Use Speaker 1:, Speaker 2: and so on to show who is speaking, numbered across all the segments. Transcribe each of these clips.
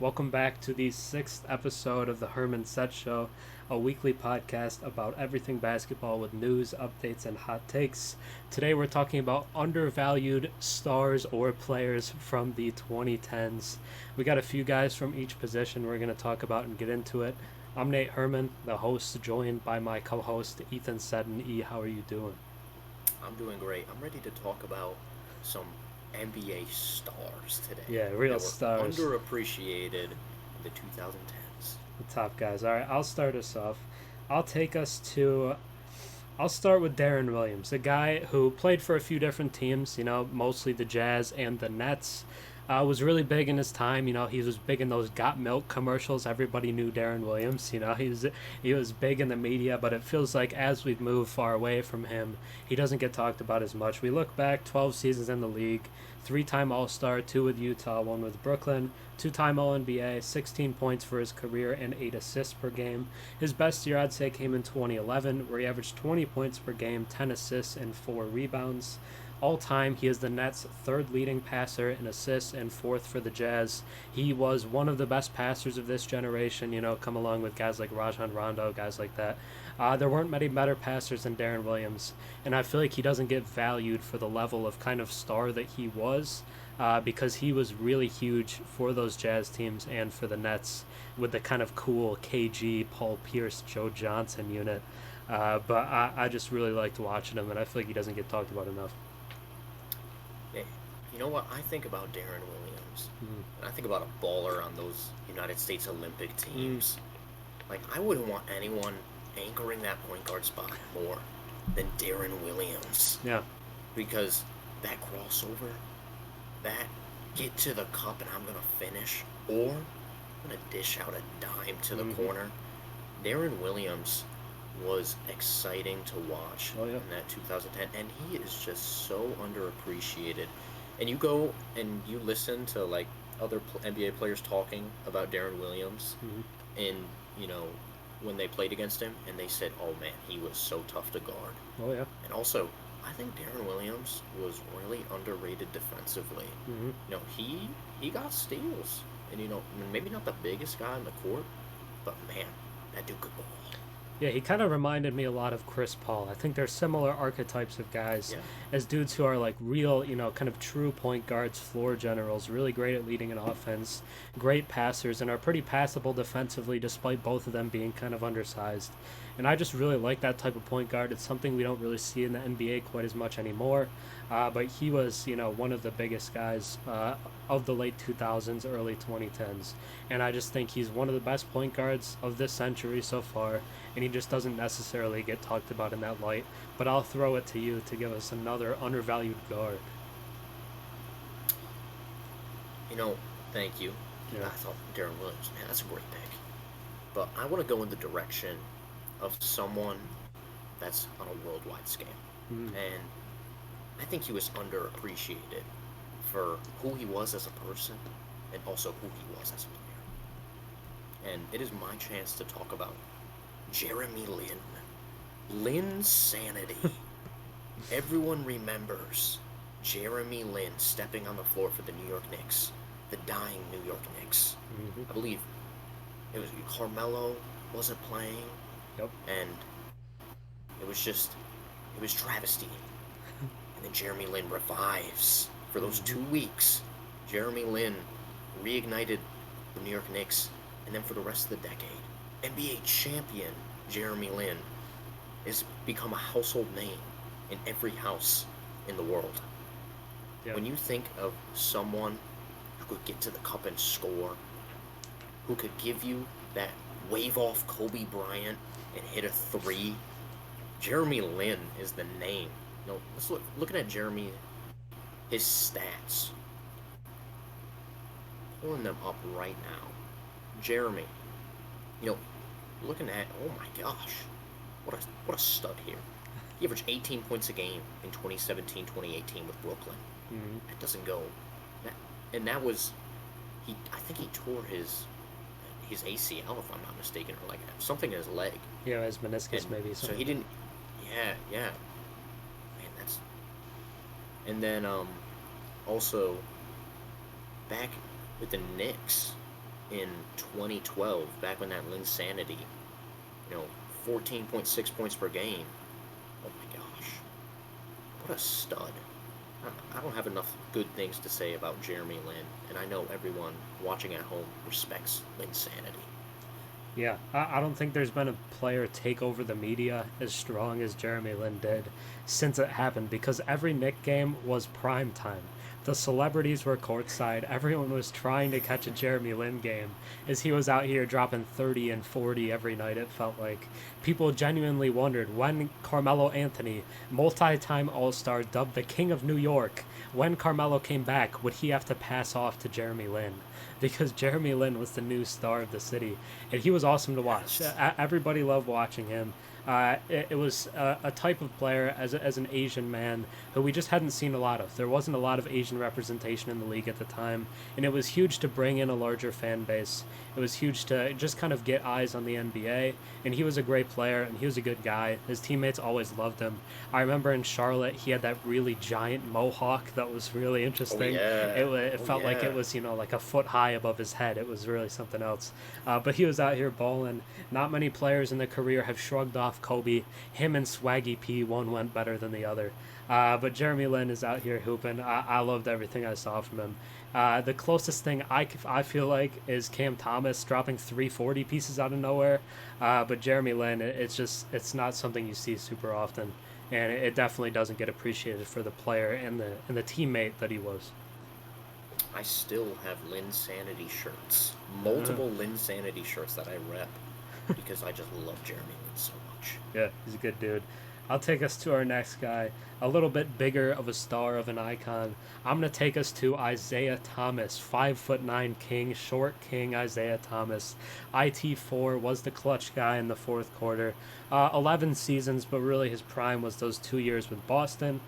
Speaker 1: Welcome back to the sixth episode of the Herm Cet Show, a weekly podcast about everything basketball with news, updates, and hot takes. Today we're talking about undervalued stars or players from the 2010s. We got a few guys from each position we're going to talk about and get into it. I'm Nate Herman, the host, joined by my co-host Ethan Seddon. E, how are you doing?
Speaker 2: I'm doing great. I'm ready to talk about some NBA stars today
Speaker 1: Yeah, real
Speaker 2: that were
Speaker 1: stars.
Speaker 2: underappreciated in the 2010s.
Speaker 1: The top guys. All right, I'll start us off. I'll take us to. I'll start with Darren Williams, a guy who played for a few different teams, mostly the Jazz and the Nets. Was really big in his time. He was big in those Got Milk commercials. Everybody knew Darren Williams. He was big in the media, but it feels like as we move far away from him, he doesn't get talked about as much. We look back, 12 seasons in the league, three-time All-Star, two with Utah, one with Brooklyn, two-time All-NBA, 16 points for his career and 8 assists per game. His best year, I'd say, came in 2011, where he averaged 20 points per game, 10 assists, and 4 rebounds. All time, he is the Nets' third leading passer in assists and fourth for the Jazz. He was one of the best passers of this generation, come along with guys like Rajon Rondo, guys like that. There weren't many better passers than Darren Williams, and I feel like he doesn't get valued for the level of kind of star that he was, because he was really huge for those Jazz teams and for the Nets with the kind of cool KG, Paul Pierce, Joe Johnson unit. But I just really liked watching him, and I feel like he doesn't get talked about enough.
Speaker 2: Hey, you know what? I think about Darren Williams,
Speaker 1: Mm.
Speaker 2: and I think about a baller on those United States Olympic
Speaker 1: Mm.
Speaker 2: teams. Like, I wouldn't want anyone anchoring that point guard spot more than Darren Williams
Speaker 1: Yeah.
Speaker 2: because that crossover, that get to the cup and I'm going to finish, or I'm going to dish out a dime to the
Speaker 1: Mm-hmm.
Speaker 2: corner. Darren Williams was exciting to watch
Speaker 1: Oh yeah.
Speaker 2: in that 2010, and he is just so underappreciated. And you go and you listen to like other NBA players talking about Darren Williams,
Speaker 1: Mm-hmm.
Speaker 2: and you know when they played against him, and they said, "Oh man, he was so tough to guard."
Speaker 1: Oh yeah.
Speaker 2: And also, I think Darren Williams was really underrated defensively.
Speaker 1: Mm-hmm.
Speaker 2: He got steals, and maybe not the biggest guy on the court, but man, that dude could ball.
Speaker 1: Yeah, he kind of reminded me a lot of Chris Paul. I think they're similar archetypes of guys
Speaker 2: Yeah,
Speaker 1: as dudes who are like real, kind of true point guards, floor generals, really great at leading an offense, great passers, and are pretty passable defensively despite both of them being kind of undersized. And I just really like that type of point guard. It's something we don't really see in the NBA quite as much anymore. But he was, one of the biggest guys of the late 2000s, early 2010s. And I just think he's one of the best point guards of this century so far, and he just doesn't necessarily get talked about in that light. But I'll throw it to you to give us another undervalued guard.
Speaker 2: you know, thank you.
Speaker 1: Yeah.
Speaker 2: I thought Darren Williams, man, that's a great pick. But I want to go in the direction of someone that's on a worldwide scale.
Speaker 1: Mm.
Speaker 2: And I think he was underappreciated for who he was as a person and also who he was as a player. And it is my chance to talk about Jeremy Lin. Lin's sanity. Everyone remembers Jeremy Lin stepping on the floor for the New York Knicks, the dying New York Knicks.
Speaker 1: Mm-hmm.
Speaker 2: I believe it was Carmelo wasn't playing,
Speaker 1: Yep.
Speaker 2: and it was travesty. And then Jeremy Lin revives for those
Speaker 1: Mm-hmm.
Speaker 2: 2 weeks. Jeremy Lin reignited the New York Knicks, and then for the rest of the decade, NBA champion Jeremy Lin has become a household name in every house in the world.
Speaker 1: Yep.
Speaker 2: When you think of someone who could get to the cup and score, who could give you that wave off Kobe Bryant and hit a three, Jeremy Lin is the name. Let's looking at Jeremy, his stats, pulling them up right now. Jeremy, you know, looking at, oh my gosh, what a stud here. He averaged 18 points a game in 2017-2018 with Brooklyn.
Speaker 1: Mm-hmm.
Speaker 2: That doesn't go. And that was I think he tore his ACL, if I'm not mistaken, or like something in his leg.
Speaker 1: Yeah, his meniscus
Speaker 2: And
Speaker 1: maybe.
Speaker 2: so
Speaker 1: Something.
Speaker 2: he didn't. Yeah. Man, that's. And then also back with the Knicks in 2012, back when that Linsanity, 14.6 points per game. Oh my gosh. What a stud. I don't have enough good things to say about Jeremy Lin, and I know everyone watching at home respects Linsanity.
Speaker 1: Yeah, I don't think there's been a player take over the media as strong as Jeremy Lin did since it happened, because every Knick game was prime time. The celebrities were courtside. Everyone was trying to catch a Jeremy Lin game as he was out here dropping 30 and 40 every night, it felt like. People genuinely wondered when Carmelo Anthony, multi time All Star, dubbed the King of New York, when Carmelo came back, would he have to pass off to Jeremy Lin? Because Jeremy Lin was the new star of the city, and he was awesome to watch.
Speaker 2: Yes.
Speaker 1: Everybody loved watching him. It was a type of player as an Asian man who we just hadn't seen a lot of. There wasn't a lot of Asian representation in the league at the time, and it was huge to bring in a larger fan base. It was huge to just kind of get eyes on the NBA, and he was a great player, and he was a good guy. His teammates always loved him. I remember in Charlotte, he had that really giant mohawk that was really interesting.
Speaker 2: Oh yeah.
Speaker 1: It felt like it was, like a foot high above his head. It was really something else. But he was out here bowling. Not many players in their career have shrugged off Kobe. Him and Swaggy P, one went better than the other. But Jeremy Lin is out here hooping. I loved everything I saw from him. The closest thing I feel like is Cam Thomas dropping 340 pieces out of nowhere. But Jeremy Lin, it's not something you see super often, and it definitely doesn't get appreciated for the player and the teammate that he was.
Speaker 2: I still have Linsanity shirts. Multiple Linsanity shirts that I rep because I just love Jeremy Lin so much.
Speaker 1: Yeah, he's a good dude. I'll take us to our next guy, a little bit bigger of a star, of an icon. I'm going to take us to Isaiah Thomas, 5'9" king, short king Isaiah Thomas. IT4 was the clutch guy in the fourth quarter. 11 seasons, but really his prime was those 2 years with Boston,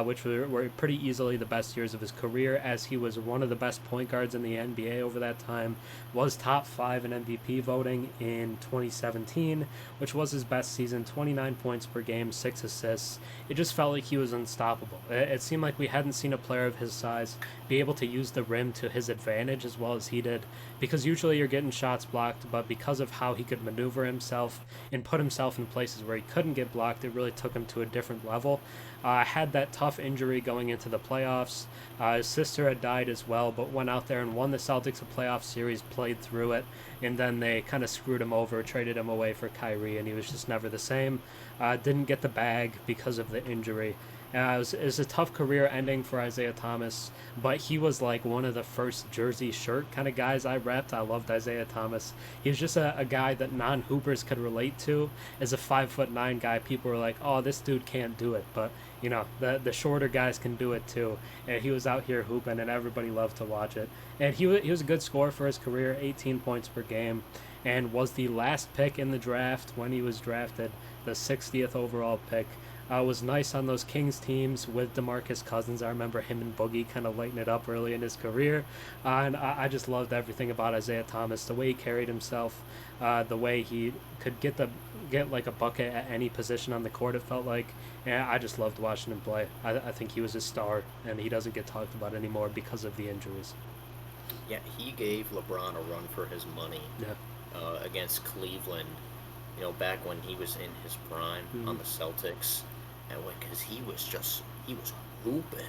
Speaker 1: which were pretty easily the best years of his career, as he was one of the best point guards in the NBA over that time, was top 5 in MVP voting in 2017, which was his best season, 29 points per game, 6 assists. It just felt like he was unstoppable. It seemed like we hadn't seen a player of his size be able to use the rim to his advantage as well as he did, because usually you're getting shots blocked, but because of how he could maneuver himself and put himself in places where he couldn't get blocked, it really took him to a different level. Had that tough injury going into the playoffs. His sister had died as well, but went out there and won the Celtics a playoff series, played through it, and then they kind of screwed him over, traded him away for Kyrie, and he was just never the same. Didn't get the bag because of the injury. It was a tough career ending for Isaiah Thomas, but he was like one of the first jersey shirt kind of guys I repped. I loved Isaiah Thomas. He was just a guy that non-hoopers could relate to. As a 5'9" guy, people were like, oh, this dude can't do it, but the shorter guys can do it too. And he was out here hooping, and everybody loved to watch it. And he was a good scorer for his career, 18 points per game, and was the last pick in the draft when he was drafted, the 60th overall pick. Was nice on those Kings teams with DeMarcus Cousins. I remember him and Boogie kind of lighting it up early in his career. And I just loved everything about Isaiah Thomas, the way he carried himself, the way he could get like a bucket at any position on the court, it felt like. And I just loved watching him play. I think he was a star, and he doesn't get talked about anymore because of the injuries.
Speaker 2: Yeah, he gave LeBron a run for his money against Cleveland, back when he was in his prime on the Celtics. And because he was hooping,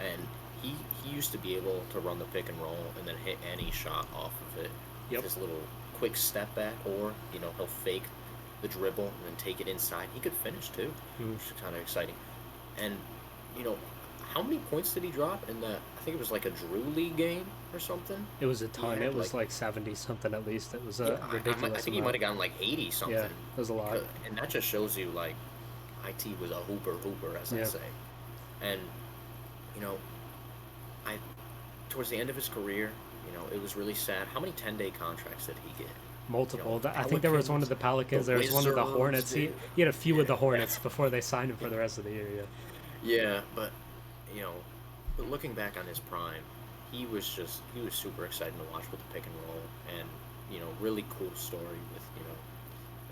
Speaker 2: and he used to be able to run the pick and roll and then hit any shot off of it.
Speaker 1: Yep.
Speaker 2: His little quick step back, or he'll fake the dribble and then take it inside. He could finish too, which is kind of exciting. And how many points did he drop in that? I think it was like a Drew League game or something.
Speaker 1: It was a ton. It was like 70 something at least. It was a ridiculous.
Speaker 2: I think he might have gotten like 80 something.
Speaker 1: Yeah, it was a lot.
Speaker 2: And that just shows you like IT was a hooper, as I say. And I towards the end of his career, it was really sad. How many 10-day contracts did he get?
Speaker 1: Multiple. I think there was one of the Pelicans. There was one of the Hornets. He had a few with the Hornets before they signed him for the rest of the year.
Speaker 2: Yeah, but but looking back on his prime, he was super exciting to watch with the pick and roll, and really cool story with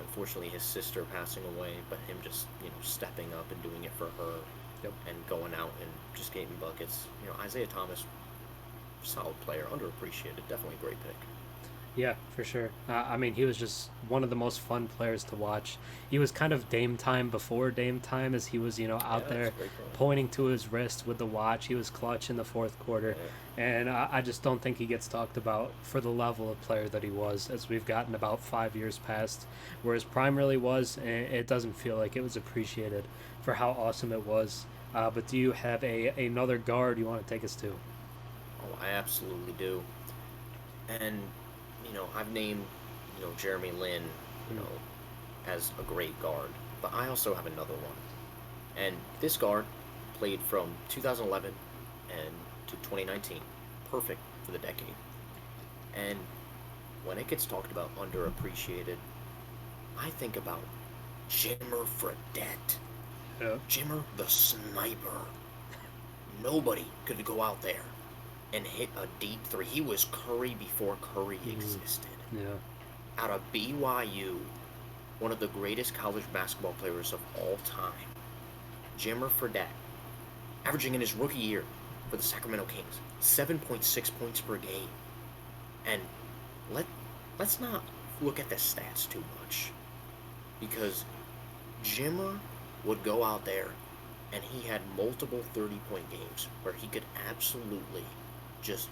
Speaker 2: unfortunately his sister passing away, but him just stepping up and doing it for her, and going out and just getting buckets. Isaiah Thomas, solid player, underappreciated, definitely a great pick.
Speaker 1: Yeah, for sure. I mean, he was just one of the most fun players to watch. He was kind of Dame time before Dame time, as he was,
Speaker 2: Yeah,
Speaker 1: out
Speaker 2: that's
Speaker 1: there
Speaker 2: a great point.
Speaker 1: pointing to his wrist with the watch. He was clutch in the fourth quarter.
Speaker 2: Yeah.
Speaker 1: And I just don't think he gets talked about for the level of player that he was, as we've gotten about 5 years past where his prime really was. And it doesn't feel like it was appreciated for how awesome it was. But do you have another guard you want to take us to?
Speaker 2: Oh, I absolutely do. And I've named Jeremy Lin, you
Speaker 1: Mm,
Speaker 2: know, as a great guard, but I also have another one. And this guard played from 2011 and to 2019, perfect for the decade. And when it gets talked about underappreciated, I think about Jimmer Fredette.
Speaker 1: yeah.
Speaker 2: Jimmer the sniper. Nobody could go out there and hit a deep three. He was Curry before Curry
Speaker 1: Mm,
Speaker 2: existed.
Speaker 1: yeah.
Speaker 2: Out of BYU, one of the greatest college basketball players of all time, Jimmer Fredette, averaging in his rookie year for the Sacramento Kings 7.6 points per game. And let let's not look at the stats too much, because Jimmer would go out there and he had multiple 30-point games where he could absolutely just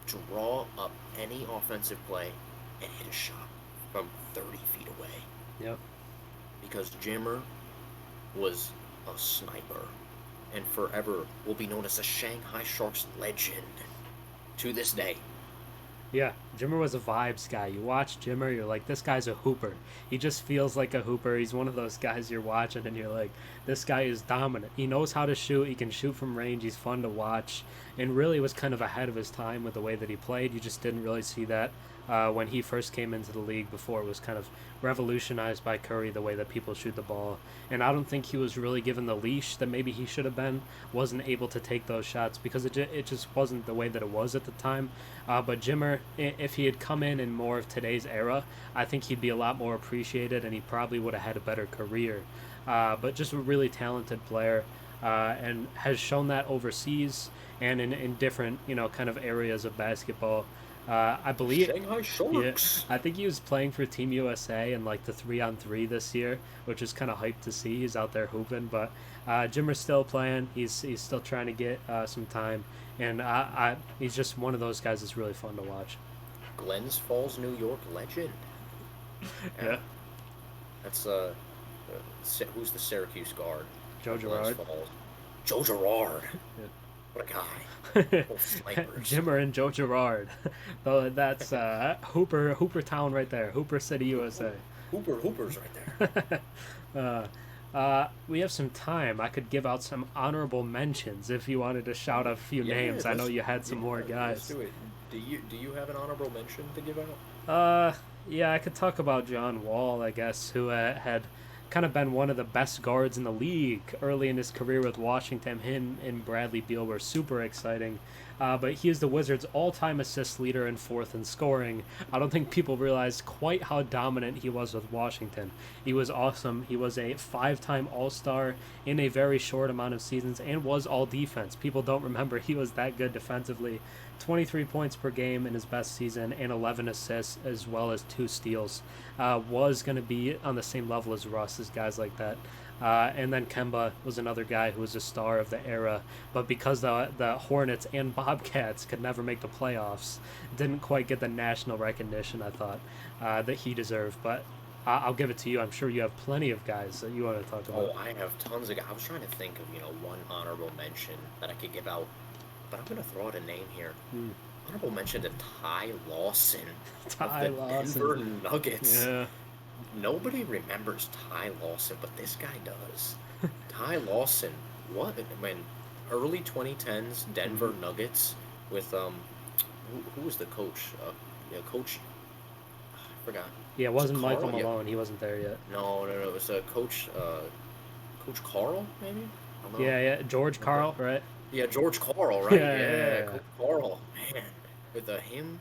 Speaker 2: draw up any offensive play and hit a shot from 30 feet away,
Speaker 1: Yep.
Speaker 2: because Jimmer was a sniper and forever will be known as the Shanghai Sharks legend to this day.
Speaker 1: Yeah, Jimmer was a vibes guy. You watch Jimmer, you're like, this guy's a hooper. He just feels like a hooper. He's one of those guys you're watching and you're like, this guy is dominant. He knows how to shoot. He can shoot from range. He's fun to watch. And really was kind of ahead of his time with the way that he played. You just didn't really see that when he first came into the league before it was kind of revolutionized by Curry, the way that people shoot the ball. And I don't think he was really given the leash that maybe he should have been. Wasn't able to take those shots because it just wasn't the way that it was at the time. But Jimmer, if he had come in more of today's era, I think he'd be a lot more appreciated and he probably would have had a better career. But just a really talented player and has shown that overseas and in different, kind of areas of basketball. I believe,
Speaker 2: Shanghai
Speaker 1: yeah,
Speaker 2: Sharks.
Speaker 1: I think he was playing for Team USA in like the 3-on-3 this year, which is kind of hyped to see. He's out there hooping, but Jimmer's still playing. He's still trying to get some time, and he's just one of those guys that's really fun to watch.
Speaker 2: Glens Falls, New York legend. Yeah,
Speaker 1: Yeah,
Speaker 2: that's who's the Syracuse guard
Speaker 1: Joe
Speaker 2: for Glens
Speaker 1: Girard.
Speaker 2: Falls? Joe Girard.
Speaker 1: Yeah.
Speaker 2: What a guy. Both snipers.
Speaker 1: Jimmer and Joe Girard. Though that's Hooper Town right there. Hooper City, USA.
Speaker 2: Hooper's right there.
Speaker 1: We have some time. I could give out some honorable mentions if you wanted to shout out a few
Speaker 2: Yeah,
Speaker 1: names. I know
Speaker 2: let's
Speaker 1: you had some more
Speaker 2: let's
Speaker 1: guys.
Speaker 2: do it. Do you have an honorable mention to give out?
Speaker 1: Uh, yeah, I could talk about John Wall, I guess, who had kind of been one of the best guards in the league early in his career with Washington. Him and Bradley Beal were super exciting. But he is the Wizards' all-time assist leader and fourth in scoring. I don't think people realize quite how dominant he was with Washington. He was awesome. He was a five-time All-Star in a very short amount of seasons and was all defense. People don't remember he was that good defensively. 23 points per game in his best season and 11 assists as well as 2 steals. Was going to be on the same level as Russ, as guys like that. And then Kemba was another guy who was a star of the era, but because the Hornets and Bobcats could never make the playoffs, didn't quite get the national recognition I thought that he deserved. But I'll give it to you. I'm sure you have plenty of guys that you want to talk
Speaker 2: Oh,
Speaker 1: about.
Speaker 2: I have tons of guys. I was trying to think of one honorable mention that I could give out, but I'm gonna throw out a name here.
Speaker 1: Hmm.
Speaker 2: Honorable mention to Ty Lawson of
Speaker 1: Ty
Speaker 2: the
Speaker 1: Lawson.
Speaker 2: Denver Nuggets.
Speaker 1: Yeah.
Speaker 2: Nobody remembers Ty Lawson, but this guy does. Ty Lawson, what? When early 2010s Denver
Speaker 1: Hmm.
Speaker 2: Nuggets with who was the coach? Coach. I forgot.
Speaker 1: Yeah, it
Speaker 2: Was it
Speaker 1: wasn't Michael
Speaker 2: Carl? Yeah.
Speaker 1: Malone. He wasn't there yet.
Speaker 2: No. It was Coach Carl, maybe. I don't know.
Speaker 1: Yeah. George
Speaker 2: Okay.
Speaker 1: Karl, right?
Speaker 2: Yeah, George Carl, right?
Speaker 1: Yeah.
Speaker 2: Yeah, Coach Carl, man. With him,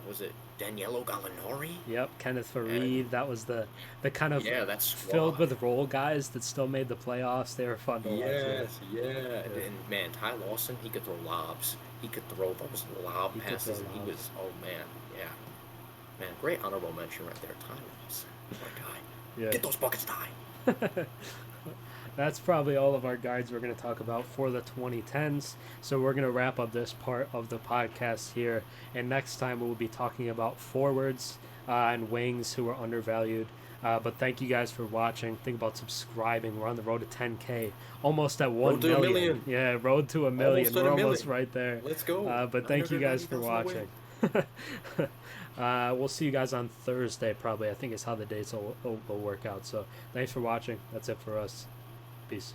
Speaker 2: Was it Danilo Gallinari?
Speaker 1: Yep, Kenneth
Speaker 2: And
Speaker 1: Fareed. That was the kind of
Speaker 2: yeah, that
Speaker 1: filled
Speaker 2: squad.
Speaker 1: with role guys that still made the playoffs. They were fun to watch. Yeah,
Speaker 2: Yes, yeah.
Speaker 1: yeah.
Speaker 2: And man, Ty Lawson, he could throw lobs. He could throw those lob
Speaker 1: He could throw
Speaker 2: passes, and he
Speaker 1: lobs.
Speaker 2: was, oh man, yeah. Man, great honorable mention right there. Ty Lawson. What a guy.
Speaker 1: Yeah.
Speaker 2: Get those buckets, Ty.
Speaker 1: That's probably all of our guards we're going to talk about for the 2010s. So we're going to wrap up this part of the podcast here. And next time we'll be talking about forwards and wings who are undervalued. But thank you guys for watching. Think about subscribing. We're on the road to 10K. Almost at 1
Speaker 2: Road to a
Speaker 1: million.
Speaker 2: million.
Speaker 1: Yeah, road to a million.
Speaker 2: Almost at
Speaker 1: We're
Speaker 2: a
Speaker 1: almost
Speaker 2: million.
Speaker 1: right there.
Speaker 2: Let's go.
Speaker 1: But thank you guys for
Speaker 2: 990,000
Speaker 1: watching. We'll see you guys on Thursday probably. I think is how the dates will work out. So thanks for watching. That's it for us. Peace.